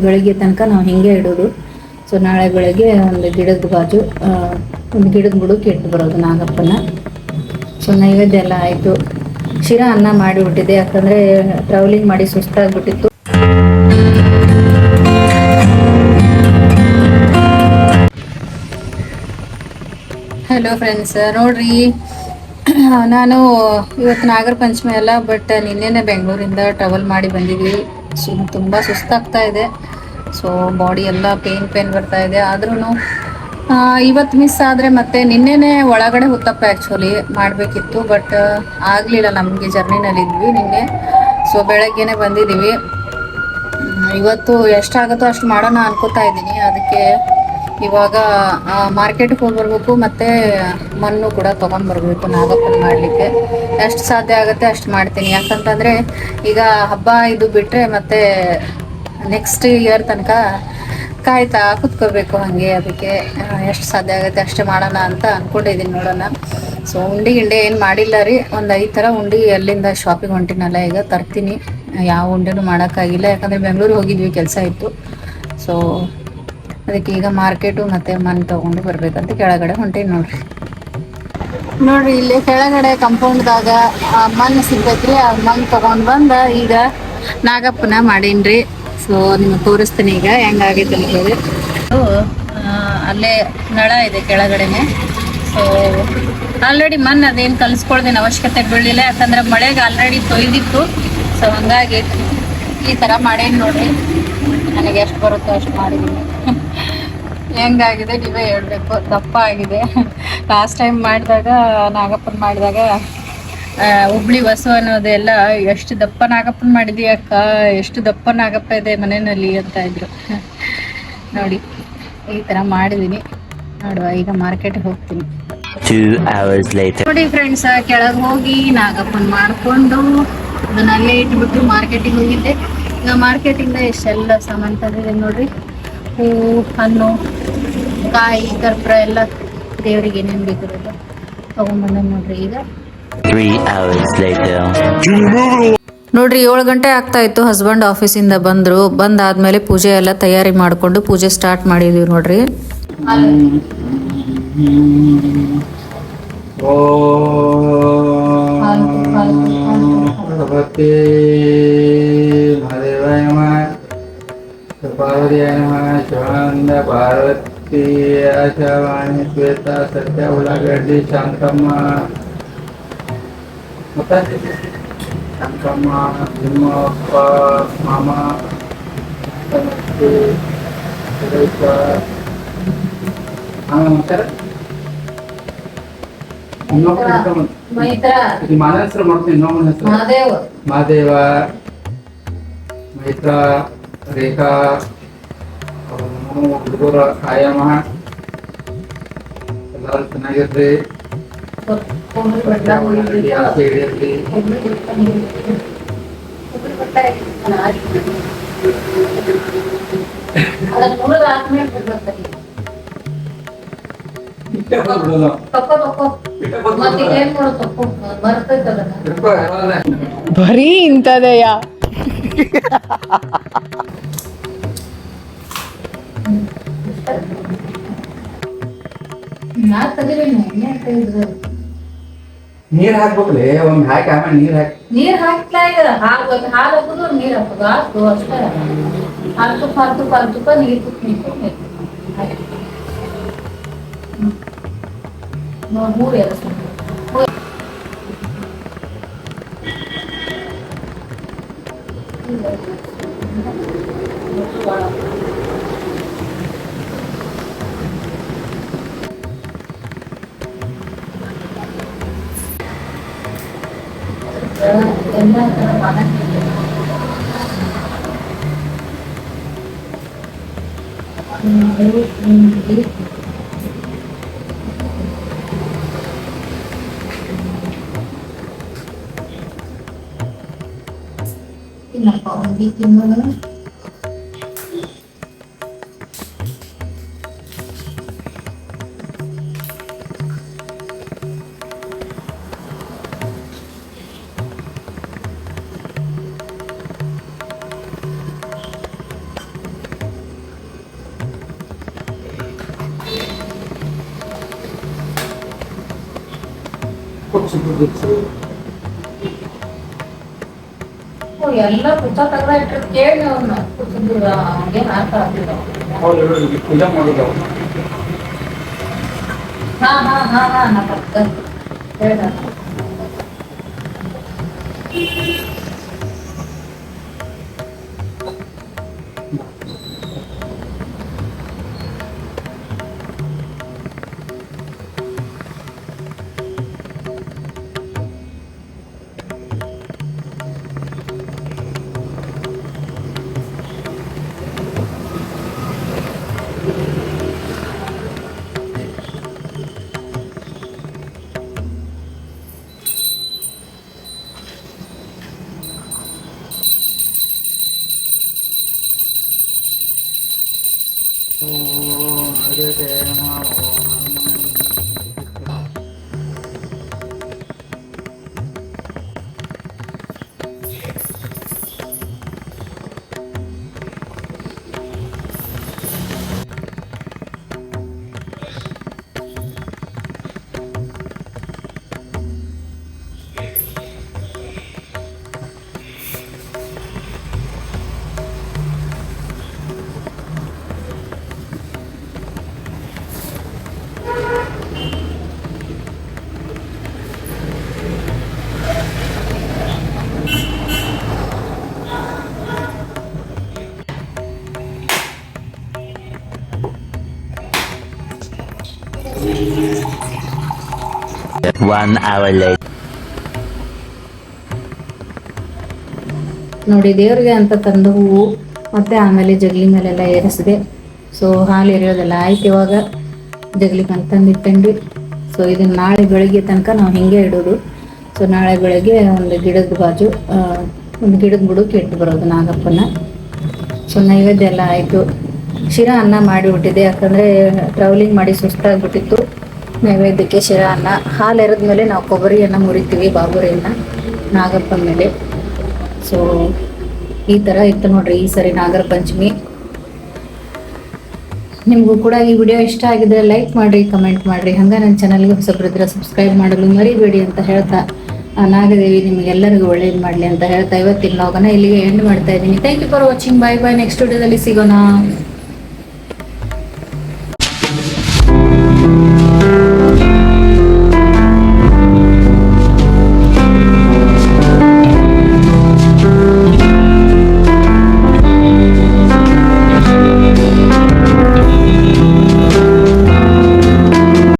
ಬೆಳಿಗ್ಗೆ ತನಕ ನಾವು ಹಿಂಗೆ ಇಡೋದು. ಸೊ ನಾಳೆ ಬೆಳಗ್ಗೆ ಒಂದು ಗಿಡದ ಬಾಜು ಒಂದು ಗಿಡದ ಬುಡಕ್ಕೆ ಇಟ್ಟು ಬರೋದು ನಾಗಪ್ಪನ. ಸೊ ನೈವೇದ್ಯ ಎಲ್ಲ ಆಯಿತು. ಶಿರಾ ಅನ್ನ ಮಾಡಿಬಿಟ್ಟಿದ್ದೆ, ಯಾಕಂದರೆ ಟ್ರಾವೆಲಿಂಗ್ ಮಾಡಿ ಸುಸ್ತಾಗ್ಬಿಟ್ಟಿತ್ತು. ಹಲೋ ಫ್ರೆಂಡ್ಸ್, ನೋಡ್ರಿ ನಾನು ಇವತ್ತು ನಾಗರ ಪಂಚಮಿ ಅಲ್ಲ, ಬಟ್ ನಿನ್ನೆನೆ ಬೆಂಗಳೂರಿಂದ ಟ್ರಾವೆಲ್ ಮಾಡಿ ಬಂದಿದ್ವಿ. ತುಂಬ ಸುಸ್ತಾಗ್ತಾ ಇದೆ. ಸೊ ಬಾಡಿ ಎಲ್ಲ ಪೇನ್ ಬರ್ತಾ ಇದೆ. ಆದ್ರೂ ಇವತ್ತು ಮಿಸ್ ಆದರೆ ಮತ್ತೆ ನಿನ್ನೆನೆ ಒಳಗಡೆ ಹುತ್ತಪ್ಪ ಆ್ಯಕ್ಚುಲಿ ಮಾಡಬೇಕಿತ್ತು, ಬಟ್ ಆಗಲಿಲ್ಲ. ನಮಗೆ ಜರ್ನಿನಲ್ಲಿದ್ವಿ ನಿನ್ನೆ. ಸೊ ಬೆಳಗ್ಗೆನೆ ಬಂದಿದ್ದೀವಿ. ಇವತ್ತು ಎಷ್ಟಾಗುತ್ತೋ ಅಷ್ಟು ಮಾಡೋಣ ಅನ್ಕೋತಾ ಇದ್ದೀನಿ. ಅದಕ್ಕೆ ಇವಾಗ ಮಾರ್ಕೆಟ್ಗೆ ಹೋಗಿ ಬರಬೇಕು, ಮತ್ತು ಮಣ್ಣು ಕೂಡ ತೊಗೊಂಡ್ಬರ್ಬೇಕು ನಾಗಪ್ಪನ ಮಾಡಲಿಕ್ಕೆ. ಎಷ್ಟು ಸಾಧ್ಯ ಆಗುತ್ತೆ ಅಷ್ಟು ಮಾಡ್ತೀನಿ. ಯಾಕಂತಂದರೆ ಈಗ ಹಬ್ಬ ಇದು ಬಿಟ್ಟರೆ ಮತ್ತೆ ನೆಕ್ಸ್ಟ್ ಇಯರ್ ತನಕ ಕಾಯ್ತಾ ಕುತ್ಕೋಬೇಕು ಹಾಗೆ. ಅದಕ್ಕೆ ಎಷ್ಟು ಸಾಧ್ಯ ಆಗುತ್ತೆ ಅಷ್ಟೇ ಮಾಡೋಣ ಅಂತ ಅಂದ್ಕೊಂಡಿದ್ದೀನಿ, ನೋಡೋಣ. ಸೊ ಉಂಡೆ ಏನು ಮಾಡಿಲ್ಲ ರೀ. ಒಂದು 5 ಥರ ಉಂಡೆ ಅಲ್ಲಿಂದ ಶಾಪಿಗೆ ಹೊಂಟಿನಲ್ಲ, ಈಗ ತರ್ತೀನಿ. ಯಾವ ಉಂಡೆನೂ ಮಾಡೋಕ್ಕಾಗಿಲ್ಲ, ಯಾಕಂದರೆ ಬೆಂಗಳೂರಿಗೆ ಹೋಗಿದ್ವಿ, ಕೆಲಸ ಇತ್ತು. ಸೊ ಅದಕ್ಕೆ ಈಗ ಮಾರ್ಕೆಟು ಮತ್ತು ಮಣ್ಣು ತೊಗೊಂಡು ಬರಬೇಕಂತ ಕೆಳಗಡೆ ಹೊಂಟೀನಿ ನೋಡ್ರಿ. ಇಲ್ಲಿ ಕೆಳಗಡೆ ಕಂಪೌಂಡ್ದಾಗ ಮಣ್ಣು ಸಿಗ್ತೈತ್ರಿ. ಆ ಮಣ್ಣು ತೊಗೊಂಡು ಬಂದು ಈಗ ನಾಗಪ್ಪನ ಮಾಡೀನಿ. ಸೊ ನಿಮಗೆ ತೋರಿಸ್ತೀನಿ ಈಗ ಹೆಂಗಾಗೈತೆ ಅಂತ ಹೇಳಿ. ಅಲ್ಲೇ ನಳ ಇದೆ ಕೆಳಗಡೆನೆ. ಸೊ ಆಲ್ರೆಡಿ ಮಣ್ಣು ಅದೇನು ಕಲಿಸ್ಕೊಳ್ಳೋದೇನು ಅವಶ್ಯಕತೆ ಬೀಳಲಿಲ್ಲ, ಯಾಕಂದ್ರೆ ಮಳೆಗೆ ಆಲ್ರೆಡಿ ತೊಯ್ದಿತ್ತು. ಸೊ ಹಂಗಾಗಿ ಈ ಥರ ಮಾಡೇನಿ ನೋಡ್ರಿ. ನನಗೆ ಎಷ್ಟು ಬರುತ್ತೋ ಅಷ್ಟು ಮಾಡಿದ್ದೀನಿ. ಹೆಂಗಾಗಿದೆ ನೀವೇ ಹೇಳ್ಬೇಕು. ದಪ್ಪ ಆಗಿದೆ. ಲಾಸ್ಟ್ ಟೈಮ್ ಮಾಡಿದಾಗ, ನಾಗಪ್ಪನ ಮಾಡಿದಾಗ ಹುಬ್ಳಿ ಬಸವ ಅನ್ನೋದೆಲ್ಲ ಎಷ್ಟು ದಪ್ಪ ನಾಗಪ್ಪನ ಮಾಡಿದ್ವಿ ಅಕ್ಕ, ಎಷ್ಟು ದಪ್ಪ ನಾಗಪ್ಪ ಇದೆ ಮನೆಯಲ್ಲಿ ಅಂತ ಇದ್ರು. ನೋಡಿ ಈ ಥರ ಮಾಡಿದ್ದೀನಿ. ನೋಡುವ ಈಗ ಮಾರ್ಕೆಟ್ಗೆ ಹೋಗ್ತೀನಿ. 2 hours later. ನೋಡಿ ಫ್ರೆಂಡ್ಸ್, ಕೆಳಗೆ ಹೋಗಿ ನಾಗಪ್ಪನ ಮಾಡಿಕೊಂಡು ಅದನ್ನಲ್ಲೇ ಇಟ್ಬಿಟ್ಟು ಮಾರ್ಕೆಟಿಗೆ ಹೋಗಿದ್ದೆ. ಈಗ ಮಾರ್ಕೆಟಿಂದ ಎಷ್ಟೆಲ್ಲ ಸಾಮಾನು ತಂದಿದೆ ನೋಡ್ರಿ. ಹೂವು, ಹಣ್ಣು, ಕಾಯಿ, ಕರ್ಪೂರ ಎಲ್ಲ ದೇವರಿಗೆ ಏನೇನು ಬೇಕಿರೋದು ತೊಗೊಂಡ್ಬಂದ ನೋಡ್ರಿ. ಈಗ 3 hours later. ನೋಡ್ರಿ 7 ಗಂಟೆ ಆಗ್ತಾ ಇತ್ತು. ಹಸ್ಬೆಂಡ್ ಆಫೀಸಿಂದ ಬಂದರು. ಬಂದಾದ್ಮೇಲೆ ಪೂಜೆ ಎಲ್ಲ ತಯಾರಿ ಮಾಡಿಕೊಂಡು ಪೂಜೆ ಸ್ಟಾರ್ಟ್ ಮಾಡಿದೀವಿ ನೋಡ್ರಿ. ಪಾರ್ವತಿ ಆಶಾವಾಣಿ ಶ್ವೇತಾ ಸತ್ಯ ಉಳ್ಳಾಗಡ್ಡಿ ಶಾಂತಮ್ಮ ಮತ್ತೆ ಶಾಂತಮ್ಮ ತಿಮ್ಮಪ್ಪ ಮಾಮ ಮಾನ ಹೆಸರು ಮಾಡ್ತೀನಿ. ಇನ್ನೊಬ್ಬನ ಹೆಸರು ಮಹಾದೇವ, ಮೈತ್ರ, ರೇಖಾ, ಹುಡುಗರ ಆಯಾಮ ಎಲ್ಲರೂ ಚೆನ್ನಾಗಿರ್ರಿ. ಆಸೆ ಹಿಡಿಯರ್ಲಿ. ಬರೀ ಇಂಥದೆಯ. ನೀರ್ ಹಾಕ್ಬೇಕ್ರಿ. ಒಮ್ಮೆ ಹಾಕಿ ಆಮೇಲೆ ನೀರ್ ಹಾಕ್ತಾ ಇದಾರೆ. ಹಾಲು ಹಾಕೋದು, ನೀರ್ ಹಾಕೋದು, ಹಾಕು ಅಷ್ಟೇ. ಹಾಲು ತುಪ್ಪ ನೀರು ಮೂರು ಎಲ್ಲ Kenapa orang bikin banget? ಕೂರ್ಸು ಕೂರ್ಸು. ಎಲ್ಲ ಪುಸ್ತಕ ತೆಗ್ದ ಇಟ್ಟಿರ್ ಕೇಳಿ ಅವ್ನ ಕೂತಿದ್ರು ಅವ್ನಿಗೇನು ಅರ್ಥ ಆಗ್ತಿಲ್ಲ. ಅವ್ರು ಇಲ್ಲಿ ಪೂಜೆ ಮಾಡೋದು ಅವ್ರು. ಹಾ ನಾ ಪಕ್ಕ ಹೇಳ. One hour later. ನೋಡಿ ದೇವ್ರಿಗೆ ಅಂತ ತಂದು ಹೂವು ಮತ್ತೆ ಆಮೇಲೆ ಜಗಲಿ ಮೇಲೆಲ್ಲ ಏರಿಸಿದೆ. ಸೊ ಹಾಲು ಎರೆಯೋದೆಲ್ಲ ಆಯ್ತು. ಇವಾಗ ಜಗಲಿ ಮೇಲೆ ತಂದಿಟ್ಟಂಡು ಸೊ ಇದನ್ನ ನಾಳೆ ಬೆಳಿಗ್ಗೆ ತನಕ ನಾವು ಹಿಂಗೆ ಇಡೋದು. ಸೊ ನಾಳೆ ಬೆಳಗ್ಗೆ ಒಂದು ಗಿಡದ ಬಾಜು ಒಂದು ಗಿಡದ ಬುಡಕ್ಕೆ ಇಟ್ಟು ಬರೋದು ನಾಗಪ್ಪನ. ಸೊ ನೈವೇದ್ಯ ಎಲ್ಲ ಆಯಿತು. ಶಿರಾ ಅನ್ನ ಮಾಡಿಬಿಟ್ಟಿದೆ, ಯಾಕಂದರೆ ಟ್ರಾವೆಲಿಂಗ್ ಮಾಡಿ ಸುಸ್ತಾಗ್ಬಿಟ್ಟಿತ್ತು. ನೈವೇದ್ಯಕ್ಕೆ ಶಿರಾ ಅನ್ನ. ಹಾಲು ಎರೆದ್ಮೇಲೆ ನಾವು ಕೊಬ್ಬರಿಯನ್ನು ಮುರಿತೀವಿ ಬಾಬುರಿಯನ್ನು ನಾಗಪ್ಪನ ಮೇಲೆ. ಸೊ ಈ ಥರ ಇತ್ತು ನೋಡ್ರಿ ಈ ಸರಿ ನಾಗರ ಪಂಚಮಿ. ನಿಮಗೂ ಕೂಡ ಈ ವಿಡಿಯೋ ಇಷ್ಟ ಆಗಿದ್ರೆ ಲೈಕ್ ಮಾಡಿರಿ, ಕಮೆಂಟ್ ಮಾಡಿರಿ. ಹಂಗೆ ನನ್ನ ಚಾನಲ್ಗೆ ಹೊಸಬ್ರಿದ್ರೆ ಸಬ್ಸ್ಕ್ರೈಬ್ ಮಾಡಲು ಮರಿಬೇಡಿ ಅಂತ ಹೇಳ್ತಾ ನಾಗದೇವಿ ನಿಮಗೆಲ್ಲರಿಗೂ ಒಳ್ಳೇದು ಮಾಡಲಿ ಅಂತ ಹೇಳ್ತಾ ಇವತ್ತಿನ ವ್ಲಾಗನ್ನ ಇಲ್ಲಿಗೆ ಎಂಡ್ ಮಾಡ್ತಾ ಇದ್ದೀನಿ. Thank you for watching. Bye bye. Next ವಿಡಿಯೋದಲ್ಲಿ ಸಿಗೋಣ.